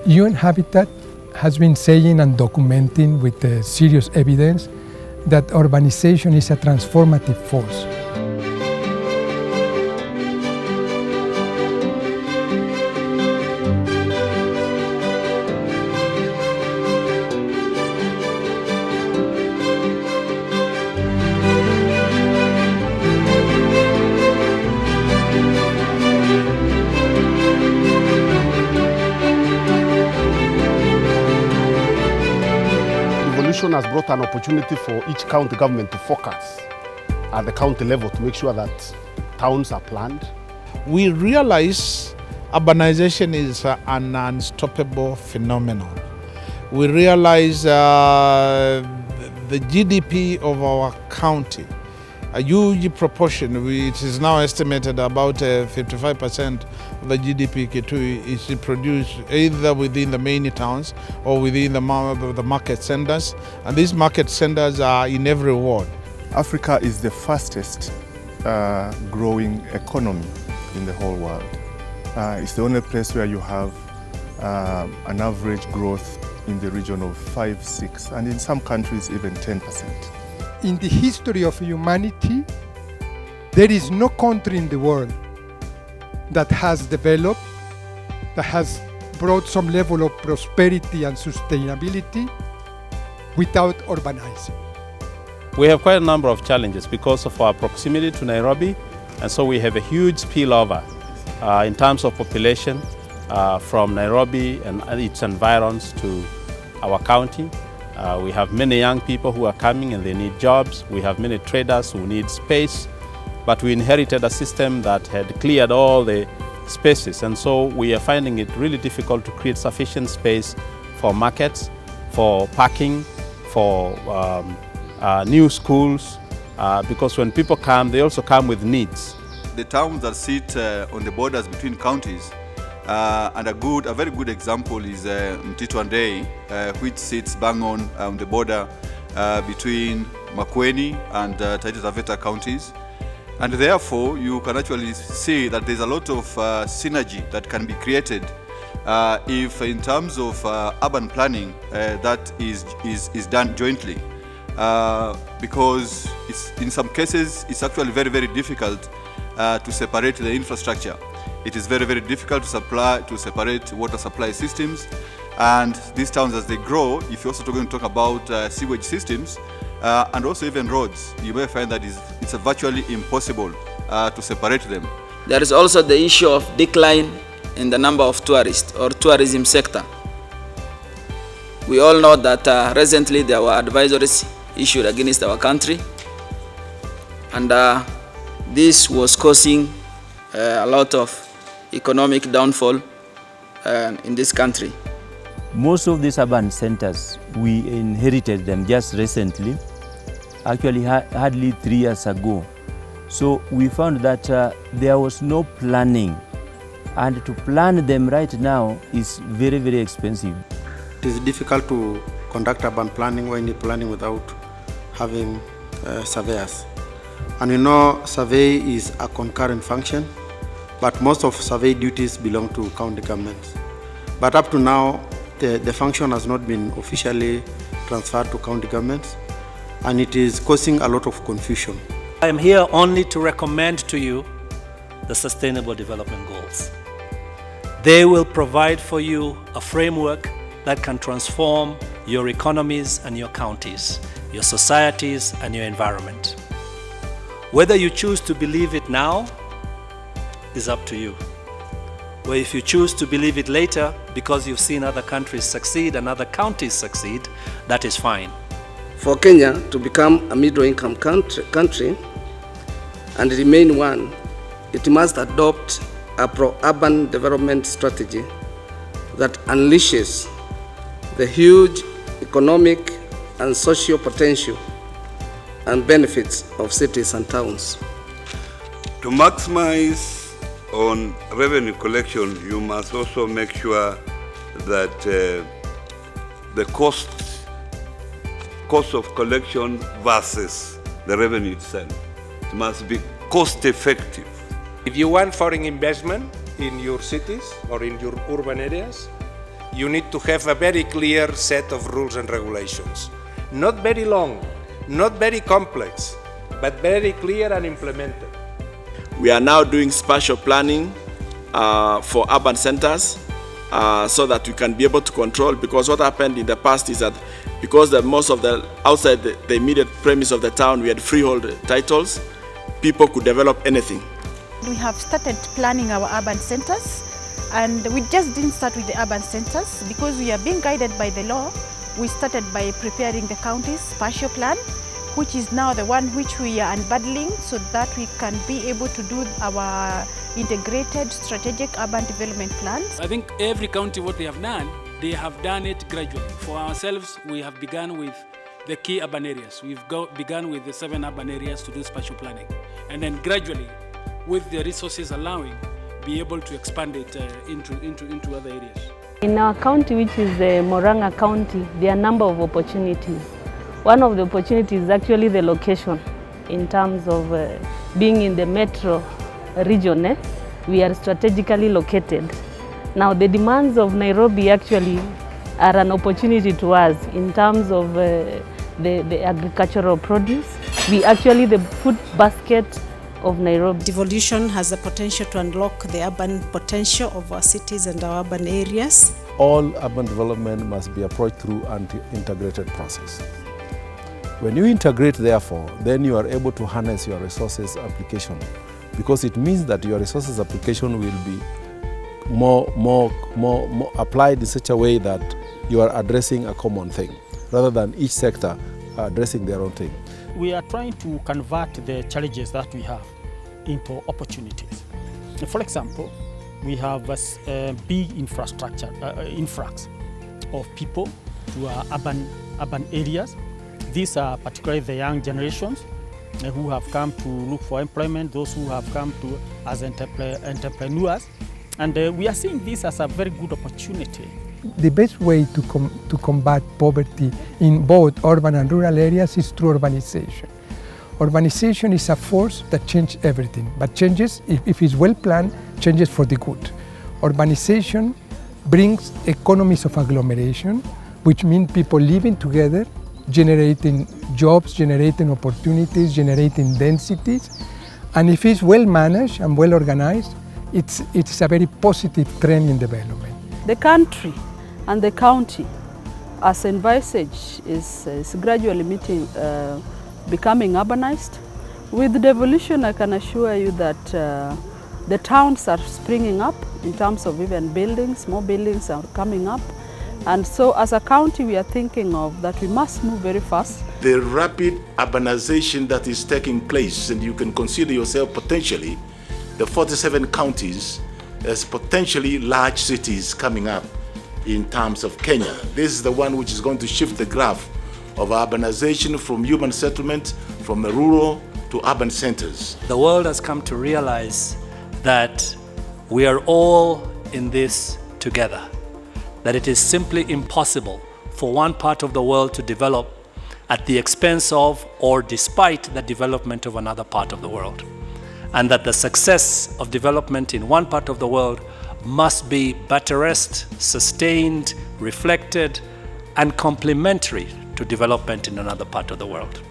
UN Habitat has been saying and documenting with serious evidence that urbanization is a transformative force. Evolution has brought an opportunity for each county government to focus at the county level to make sure that towns are planned. We realize urbanization is an unstoppable phenomenon. We realize the GDP of our county, a huge proportion, which is now estimated about 55% of the GDP is produced either within the main towns or within the market centers. And these market centers are in every ward. Africa is the fastest growing economy in the whole world. It's the only place where you have an average growth in the region of 5, 6, and in some countries even 10%. In the history of humanity, there is no country in the world that has developed, that has brought some level of prosperity and sustainability without urbanizing. We have quite a number of challenges because of our proximity to Nairobi, and so we have a huge spillover in terms of population from Nairobi and its environs to our county. We have many young people who are coming and they need jobs. We have many traders who need space, but we inherited a system that had cleared all the spaces, and so we are finding it really difficult to create sufficient space for markets, for parking, for new schools, because when people come, they also come with needs. The towns that sit on the borders between counties, and a very good example is Mtito Andei, which sits bang on the border between Makueni and Taita Taveta counties. And therefore, you can actually see that there's a lot of synergy that can be created if, in terms of urban planning, that is done jointly. Because in some cases, it's actually very, very difficult to separate the infrastructure. It is very, very difficult to separate water supply systems. And these towns, as they grow, if you're also going to talk about sewage systems and also even roads, you may find that it's virtually impossible to separate them. There is also the issue of decline in the number of tourists or tourism sector. We all know that recently there were advisories issued against our country, and this was causing a lot of economic downfall in this country. Most of these urban centers, we inherited them just recently, actually hardly 3 years ago. So we found that there was no planning, and to plan them right now is very, very expensive. It is difficult to conduct urban planning when you're planning without having surveyors. And you know, survey is a concurrent function, but most of survey duties belong to county governments. But up to now, the function has not been officially transferred to county governments, and it is causing a lot of confusion. I am here only to recommend to you the Sustainable Development Goals. They will provide for you a framework that can transform your economies and your counties, your societies and your environment. Whether you choose to believe it now is up to you. Or if you choose to believe it later because you've seen other countries succeed and other counties succeed, that is fine. For Kenya to become a middle-income country and remain one, it must adopt a pro-urban development strategy that unleashes the huge economic and social potential and benefits of cities and towns. To maximize on revenue collection, you must also make sure that the cost of collection versus the revenue itself, it must be cost effective. If you want foreign investment in your cities or in your urban areas, you need to have a very clear set of rules and regulations. Not very long, not very complex, but very clear and implemented. We are now doing spatial planning for urban centers so that we can be able to control, because what happened in the past is that because most of the outside the immediate premise of the town we had freehold titles, people could develop anything. We have started planning our urban centers, and we just didn't start with the urban centers because we are being guided by the law. We started by preparing the county's spatial plan, which is now the one which we are unbundling so that we can be able to do our integrated strategic urban development plans. I think every county, what they have done it gradually. For ourselves, we have begun with the key urban areas. We've begun with the 7 urban areas to do spatial planning. And then gradually, with the resources allowing, be able to expand it into other areas. In our county, which is Murang'a County, there are a number of opportunities. One of the opportunities is actually the location in terms of being in the metro region. We are strategically located. Now the demands of Nairobi actually are an opportunity to us in terms of the agricultural produce. We actually the food basket of Nairobi. Devolution has the potential to unlock the urban potential of our cities and our urban areas. All urban development must be approached through an integrated process. When you integrate, therefore, then you are able to harness your resources application, because it means that your resources application will be more applied in such a way that you are addressing a common thing, rather than each sector addressing their own thing. We are trying to convert the challenges that we have into opportunities. For example, we have a big infrastructure, influx of people to our urban areas. These are particularly the young generations who have come to look for employment, those who have come to as entrepreneurs. And we are seeing this as a very good opportunity. The best way to combat poverty in both urban and rural areas is through urbanization. Urbanization is a force that changes everything, but changes, if it's well planned, changes for the good. Urbanization brings economies of agglomeration, which mean people living together, generating jobs, generating opportunities, generating densities. And if it's well managed and well organized, it's a very positive trend in development. The country and the county, as envisaged, is gradually becoming urbanized. With devolution, I can assure you that the towns are springing up in terms of even buildings, more buildings are coming up. And so as a county, we are thinking of that we must move very fast. The rapid urbanization that is taking place, and you can consider yourself potentially the 47 counties as potentially large cities coming up in terms of Kenya. This is the one which is going to shift the graph of urbanization from human settlement, from the rural to urban centers. The world has come to realize that we are all in this together, that it is simply impossible for one part of the world to develop at the expense of or despite the development of another part of the world. And that the success of development in one part of the world must be buttressed, sustained, reflected, and complementary to development in another part of the world.